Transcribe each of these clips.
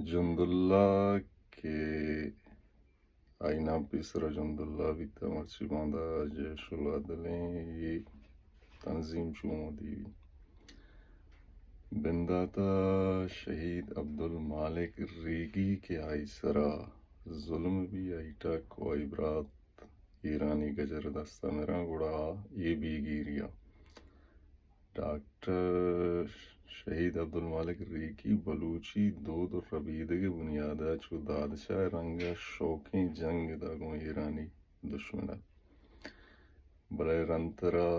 جند الله که aynan sıra Cundullah bitti maçımda Ceşulad'ın تنظیم شمودی بنداتا شہید عبدالمالک ریگی کے آئی سرا ظلم بھی آئی ٹک و عبرات ایرانی گجر دستہ میرا گڑا یہ بھی گیریا ڈاکٹر شہید عبدالمالک ریگی بلوچی دود و ربیدگ بنیادہ چو دادشاہ رنگا شوقیں جنگ داگوں ایرانی دشمنہ بلے رنترا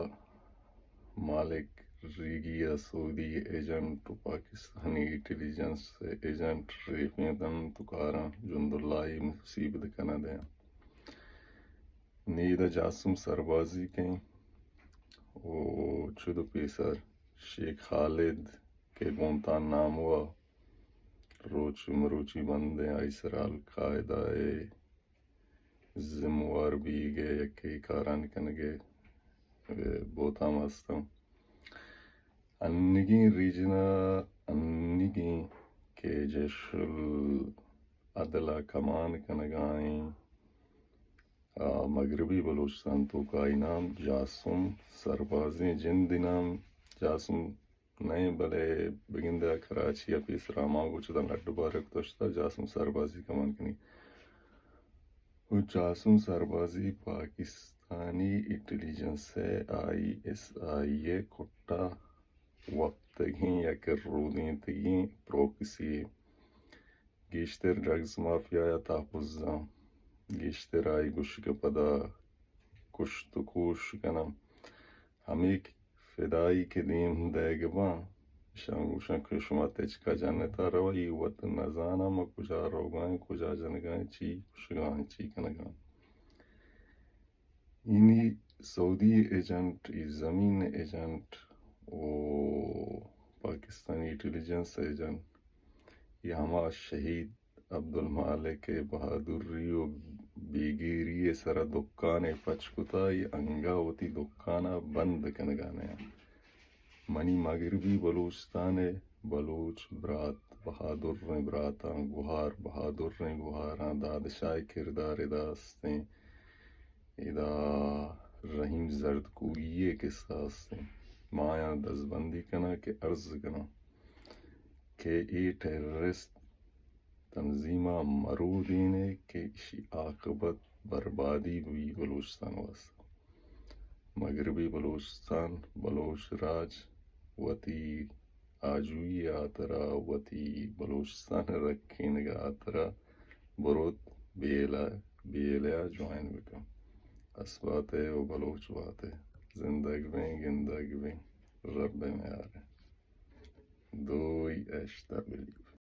مالک ریگیا سعودی ایجنٹ و پاکستانی انٹیلیجنس ایجنٹ ریفیدن تکارا جند اللہ مصیبت کنا دیا نیدہ جاسم سربازی کہیں او چود پیسر شیخ خالد کے گونتان نام ہوا روچ مروچی بندے آئیسر القاعدہ زموار بھی گئے یکی کاران کنگے بوتا مستم انگی ریجنا انگی کے جیش العدلہ کمان کنگائیں مغربی بلوچستان تو کا نام جاسم سربازیں جن دنام جاسم نہیں بلے بگندہ کراچی اپیس راما گوچدہ لڈ بارک توشتا جاسم سربازی کمان کنی وہ جاسم سربازی پاکستانی انٹیلیجنس ہے آئی ایس آئی اے کٹا وقت تگیں یا کر رودیں تگیں پروکسی گیشتر ڈرگز مافیا یا تحفظاں گیشتر آئی گوش کے پدا کشت کوش کنم ہمیں فدائی کے دیم دیگباں شانگوشن کشما تچکا جانتا روائی وطن نزانا ما کجا روگائیں کجا جنگائیں چی کشگائیں چی کنگائیں اینی سعودی ایجنٹ زمین ایجنٹ و پاکستانی انٹیلیجنس ایجنٹ یہ ہما شہید عبدالمالک بہادری و بیگیری سر دکان پچکتا یہ انگا ہوتی دکانا بند کنگانے منی مغربی بلوچستان بلوچ برات بہادر براتاں گوہار بہادر گوہاراں دادشاہ کردار داستیں ادا رحیم زرد کوئیے کے ساستیں مایا دزبندی کنا کہ عرض کنا کہ ای ٹیررسٹ تنظیمہ مرو دینے کہ اسی عاقبت بربادی ہوئی بلوچستان واسطہ مغربی بلوچستان بلوچ راج وتی آجوئی آترا وتی بلوچستان رکھینگا آترا بروت بیلا جوائن بکم اس بات ہے و بلوچ بات ہے زندگ میں گندگ میں رب میں آرے دوئی اشتا بلی